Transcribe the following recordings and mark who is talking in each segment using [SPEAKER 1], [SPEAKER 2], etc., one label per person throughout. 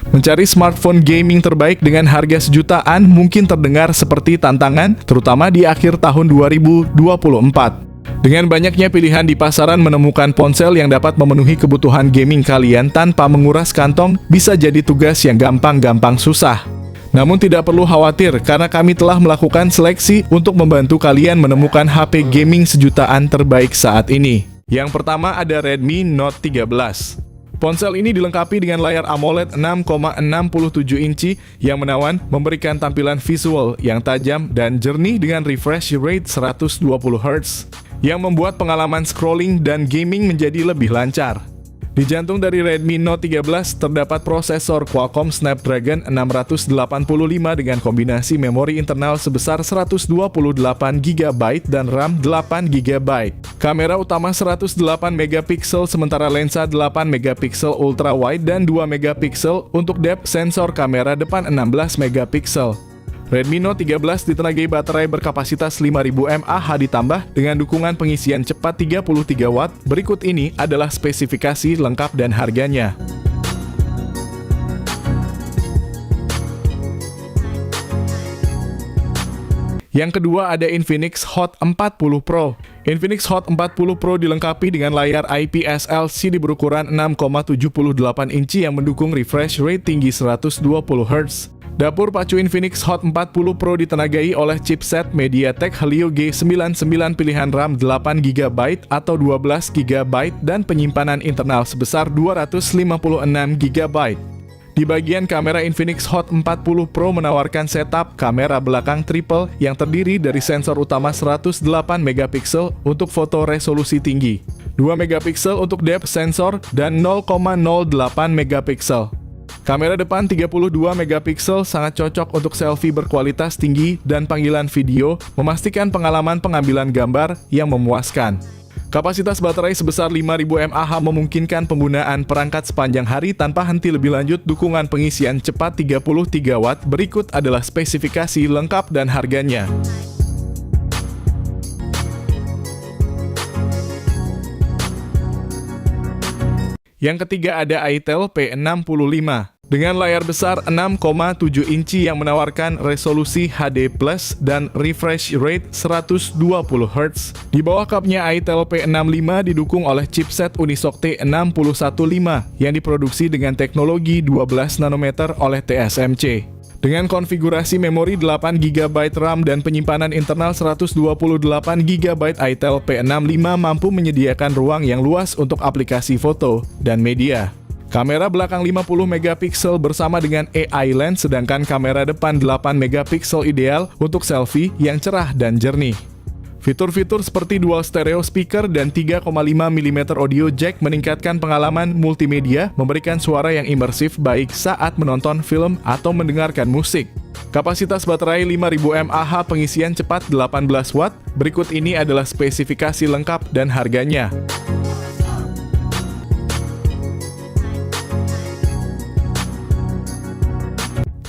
[SPEAKER 1] Mencari smartphone gaming terbaik dengan harga sejutaan mungkin terdengar seperti tantangan, terutama di akhir tahun 2024. Dengan banyaknya pilihan di pasaran, menemukan ponsel yang dapat memenuhi kebutuhan gaming kalian tanpa menguras kantong bisa jadi tugas yang gampang-gampang susah. Namun tidak perlu khawatir karena kami telah melakukan seleksi untuk membantu kalian menemukan HP gaming sejutaan terbaik saat ini. Yang pertama ada Redmi Note 13. Ponsel ini dilengkapi dengan layar AMOLED 6,67 inci yang menawan, memberikan tampilan visual yang tajam dan jernih dengan refresh rate 120 Hz, yang membuat pengalaman scrolling dan gaming menjadi lebih lancar. Di jantung dari Redmi Note 13 terdapat prosesor Qualcomm Snapdragon 685 dengan kombinasi memori internal sebesar 128 GB dan RAM 8 GB. Kamera utama 108 MP sementara lensa 8 MP ultra wide dan 2 MP untuk depth sensor kamera depan 16 MP. Redmi Note 13 ditenagai baterai berkapasitas 5000 mAh ditambah dengan dukungan pengisian cepat 33 Watt. Berikut ini adalah spesifikasi lengkap dan harganya. Yang kedua ada Infinix Hot 40 Pro. Infinix Hot 40 Pro dilengkapi dengan layar IPS LCD berukuran 6,78 inci yang mendukung refresh rate tinggi 120 Hz. Dapur pacu Infinix Hot 40 Pro ditenagai oleh chipset MediaTek Helio G99 pilihan RAM 8 GB atau 12 GB dan penyimpanan internal sebesar 256 GB. Di bagian kamera, Infinix Hot 40 Pro menawarkan setup kamera belakang triple yang terdiri dari sensor utama 108 MP untuk foto resolusi tinggi, 2 MP untuk depth sensor, dan 0,08 MP. Kamera depan 32 MP sangat cocok untuk selfie berkualitas tinggi dan panggilan video, memastikan pengalaman pengambilan gambar yang memuaskan. Kapasitas baterai sebesar 5000 mAh memungkinkan penggunaan perangkat sepanjang hari tanpa henti. Lebih lanjut, dukungan pengisian cepat 33 Watt. Berikut adalah spesifikasi lengkap dan harganya. Yang ketiga ada Itel P65. Dengan layar besar 6,7 inci yang menawarkan resolusi HD+ dan refresh rate 120 Hz. Di bawah cupnya Itel P65 didukung oleh chipset Unisoc T615 yang diproduksi dengan teknologi 12 nanometer oleh TSMC. Dengan konfigurasi memori 8 GB RAM dan penyimpanan internal 128 GB, Itel P65 mampu menyediakan ruang yang luas untuk aplikasi foto dan media. Kamera belakang 50 MP bersama dengan AI lens, sedangkan kamera depan 8 MP ideal untuk selfie yang cerah dan jernih. Fitur-fitur seperti dual stereo speaker dan 3,5 mm audio jack meningkatkan pengalaman multimedia, memberikan suara yang imersif baik saat menonton film atau mendengarkan musik. Kapasitas baterai 5000 mAh, pengisian cepat 18 Watt. Berikut ini adalah spesifikasi lengkap dan harganya.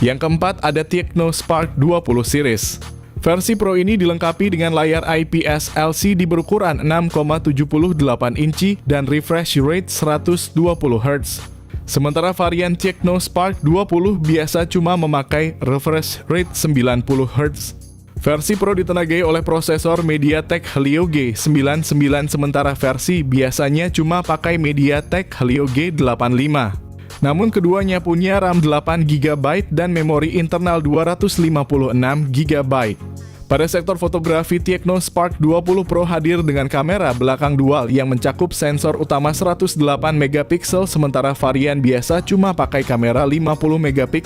[SPEAKER 1] Yang keempat ada Tecno Spark 20 series. Versi Pro ini dilengkapi dengan layar IPS LCD berukuran 6,78 inci dan refresh rate 120 Hz. Sementara varian Tecno Spark 20 biasa cuma memakai refresh rate 90 Hz. Versi Pro ditenagai oleh prosesor MediaTek Helio G99, sementara versi biasanya cuma pakai MediaTek Helio G85. Namun keduanya punya RAM 8 GB dan memori internal 256 GB. Pada sektor fotografi, Tecno Spark 20 Pro hadir dengan kamera belakang dual yang mencakup sensor utama 108 MP, sementara varian biasa cuma pakai kamera 50 MP.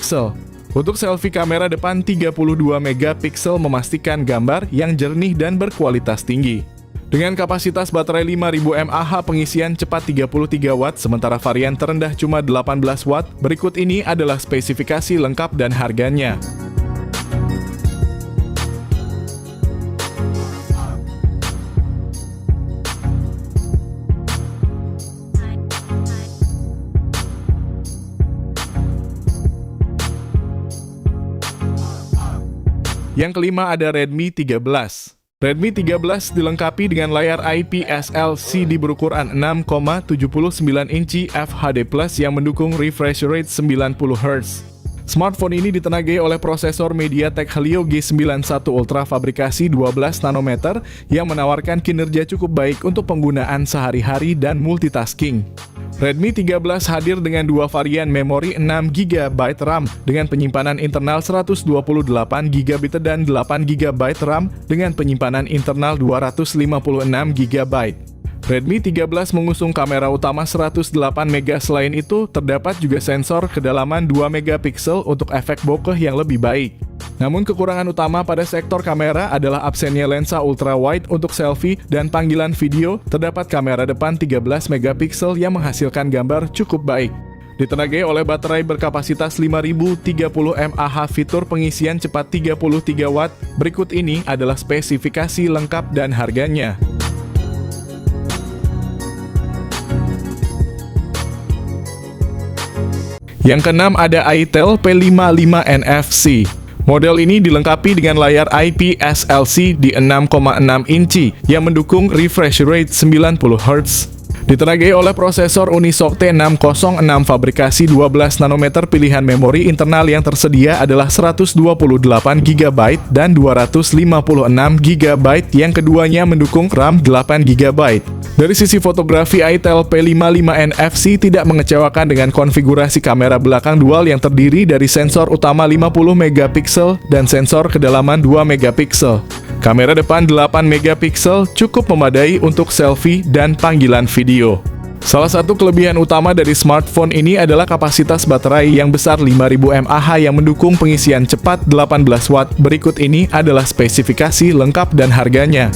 [SPEAKER 1] Untuk selfie, kamera depan 32 MP memastikan gambar yang jernih dan berkualitas tinggi. Dengan kapasitas baterai 5000 mAh, pengisian cepat 33 Watt, sementara varian terendah cuma 18 Watt. Berikut ini adalah spesifikasi lengkap dan harganya. Yang kelima ada Redmi 13. Redmi 13 dilengkapi dengan layar IPS LCD berukuran 6,79 inci FHD+ yang mendukung refresh rate 90 Hz. Smartphone ini ditenagai oleh prosesor MediaTek Helio G91 Ultra fabrikasi 12 nanometer yang menawarkan kinerja cukup baik untuk penggunaan sehari-hari dan multitasking. Redmi 13 hadir dengan dua varian memori 6GB RAM dengan penyimpanan internal 128GB dan 8GB RAM dengan penyimpanan internal 256GB. Redmi 13 mengusung kamera utama 108 MP. Selain itu, terdapat juga sensor kedalaman 2 MP untuk efek bokeh yang lebih baik. Namun kekurangan utama pada sektor kamera adalah absennya lensa ultra wide untuk selfie dan panggilan video. Terdapat kamera depan 13 MP yang menghasilkan gambar cukup baik. Ditenagai oleh baterai berkapasitas 5030 mAh, fitur pengisian cepat 33 Watt. Berikut ini adalah spesifikasi lengkap dan harganya. Yang keenam ada itel P55 NFC. Model ini dilengkapi dengan layar IPS LCD 6,6 inci yang mendukung refresh rate 90 Hz. Ditenagai oleh prosesor Unisoc T606 fabrikasi 12 nanometer. Pilihan memori internal yang tersedia adalah 128GB dan 256GB. Yang keduanya mendukung RAM 8GB. Dari sisi fotografi, itel P55 NFC tidak mengecewakan dengan konfigurasi kamera belakang dual yang terdiri dari sensor utama 50MP dan sensor kedalaman 2MP. Kamera depan 8MP cukup memadai untuk selfie dan panggilan video. Salah satu kelebihan utama dari smartphone ini adalah kapasitas baterai yang besar 5000 mAh yang mendukung pengisian cepat 18 Watt. Berikut ini adalah spesifikasi lengkap dan harganya.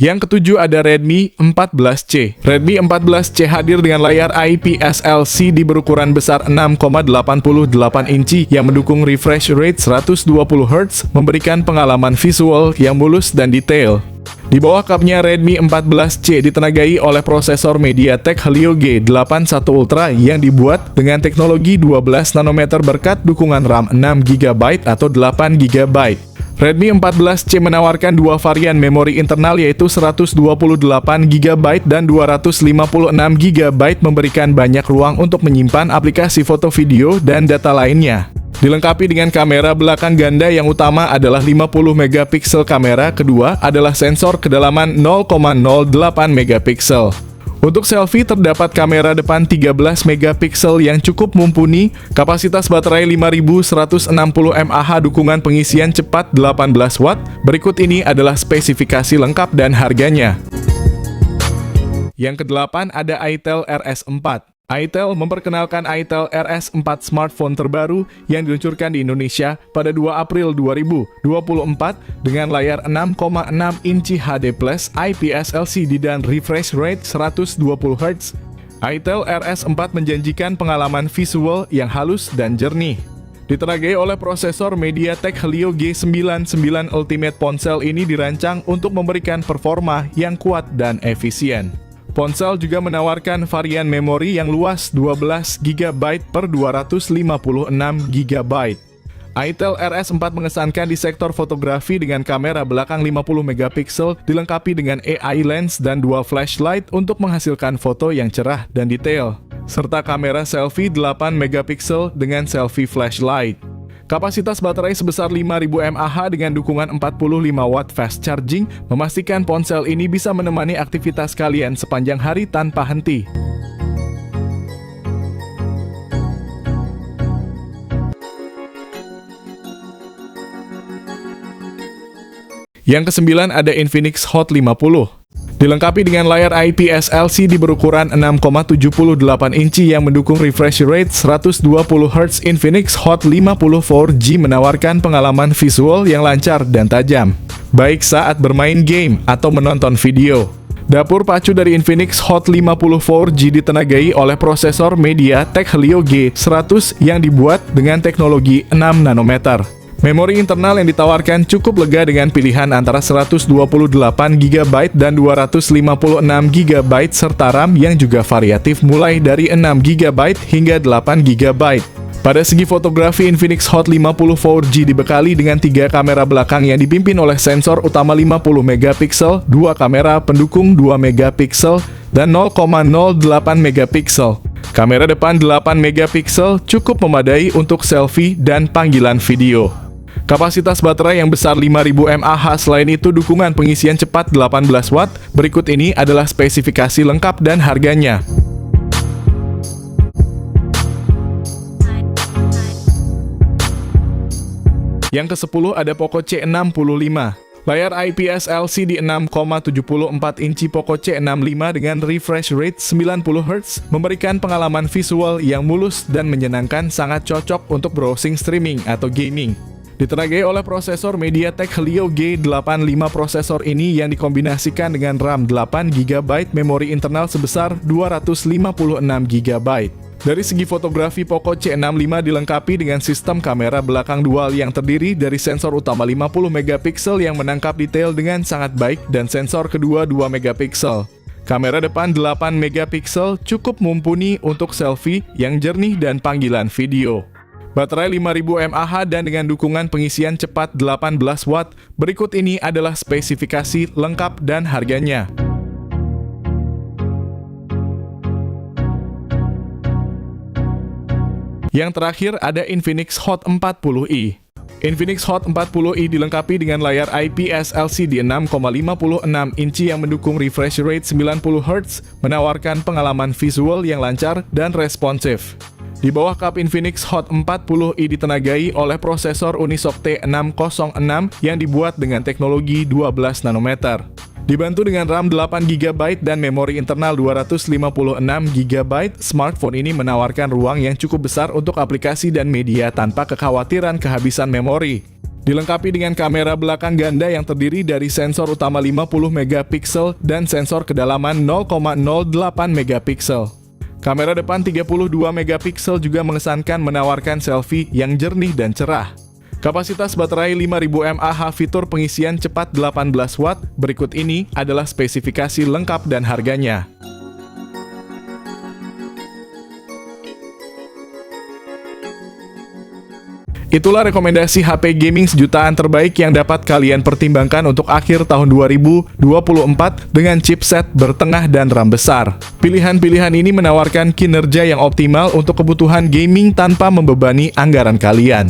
[SPEAKER 1] Yang ketujuh ada Redmi 14C. Redmi 14C hadir dengan layar IPS LCD berukuran besar 6,88 inci yang mendukung refresh rate 120 Hz, memberikan pengalaman visual yang mulus dan detail. Di bawah kapnya, Redmi 14C ditenagai oleh prosesor MediaTek Helio G81 Ultra yang dibuat dengan teknologi 12 nanometer berkat dukungan RAM 6GB atau 8GB. Redmi 14C menawarkan dua varian memori internal yaitu 128GB dan 256GB, memberikan banyak ruang untuk menyimpan aplikasi foto, video, dan data lainnya. Dilengkapi dengan kamera belakang ganda yang utama adalah 50MP, kamera kedua adalah sensor kedalaman 0,08MP. Untuk selfie terdapat kamera depan 13MP yang cukup mumpuni, kapasitas baterai 5160 mAh, dukungan pengisian cepat 18 Watt. Berikut ini adalah spesifikasi lengkap dan harganya. Yang kedelapan ada itel RS4. itel memperkenalkan itel RS4, smartphone terbaru yang diluncurkan di Indonesia pada 2 April 2024 dengan layar 6,6 inci HD+, IPS LCD dan refresh rate 120 Hz. itel RS4 menjanjikan pengalaman visual yang halus dan jernih. Ditenagai oleh prosesor MediaTek Helio G91 Ultimate, ponsel ini dirancang untuk memberikan performa yang kuat dan efisien. Ponsel juga menawarkan varian memori yang luas 12GB per 256GB. itel RS4 mengesankan di sektor fotografi dengan kamera belakang 50MP dilengkapi dengan AI lens dan dual flashlight untuk menghasilkan foto yang cerah dan detail, serta kamera selfie 8MP dengan selfie flashlight. Kapasitas baterai sebesar 5000 mAh dengan dukungan 45 Watt fast charging memastikan ponsel ini bisa menemani aktivitas kalian sepanjang hari tanpa henti. Yang kesembilan ada Infinix Hot 50. Dilengkapi dengan layar IPS LCD berukuran 6,78 inci yang mendukung refresh rate 120 Hz, Infinix Hot 50 4G menawarkan pengalaman visual yang lancar dan tajam, baik saat bermain game atau menonton video. Dapur pacu dari Infinix Hot 50 4G ditenagai oleh prosesor MediaTek Helio G100 yang dibuat dengan teknologi 6 nanometer. Memori internal yang ditawarkan cukup lega dengan pilihan antara 128GB dan 256GB serta RAM yang juga variatif mulai dari 6GB hingga 8GB. Pada segi fotografi, Infinix Hot 50 4G dibekali dengan 3 kamera belakang yang dipimpin oleh sensor utama 50 megapiksel, 2 kamera pendukung 2 megapiksel, dan 0,08 megapiksel. Kamera depan 8 megapiksel cukup memadai untuk selfie dan panggilan video. Kapasitas baterai yang besar 5000 mAh, selain itu dukungan pengisian cepat 18 watt. Berikut ini adalah spesifikasi lengkap dan harganya. Yang ke-10 ada Poco C65. Layar IPS LCD 6,74 inci Poco C65 dengan refresh rate 90Hz memberikan pengalaman visual yang mulus dan menyenangkan, sangat cocok untuk browsing, streaming, atau gaming. Ditenagai oleh prosesor MediaTek Helio G85. Prosesor ini yang dikombinasikan dengan RAM 8GB, memori internal sebesar 256GB. Dari segi fotografi, Poco C65 dilengkapi dengan sistem kamera belakang dual yang terdiri dari sensor utama 50 megapiksel yang menangkap detail dengan sangat baik dan sensor kedua 2 megapiksel. Kamera depan 8 megapiksel cukup mumpuni untuk selfie yang jernih dan panggilan video. Baterai 5000 mAh dan dengan dukungan pengisian cepat 18 watt. Berikut ini adalah spesifikasi lengkap dan harganya. Yang terakhir ada Infinix Hot 40i. Infinix Hot 40i dilengkapi dengan layar IPS LCD 6,56 inci yang mendukung refresh rate 90Hz, menawarkan pengalaman visual yang lancar dan responsif. Di bawah kap, Infinix Hot 40i ditenagai oleh prosesor Unisoc T606 yang dibuat dengan teknologi 12 nanometer. Dibantu dengan RAM 8GB dan memori internal 256GB, smartphone ini menawarkan ruang yang cukup besar untuk aplikasi dan media tanpa kekhawatiran kehabisan memori. Dilengkapi dengan kamera belakang ganda yang terdiri dari sensor utama 50 megapiksel dan sensor kedalaman 0,08 megapiksel. Kamera depan 32 megapiksel juga mengesankan, menawarkan selfie yang jernih dan cerah. Kapasitas baterai 5000 mAh, fitur pengisian cepat 18 watt. Berikut ini adalah spesifikasi lengkap dan harganya. Itulah rekomendasi HP gaming sejutaan terbaik yang dapat kalian pertimbangkan untuk akhir tahun 2024 dengan chipset bertengah dan RAM besar. Pilihan-pilihan ini menawarkan kinerja yang optimal untuk kebutuhan gaming tanpa membebani anggaran kalian.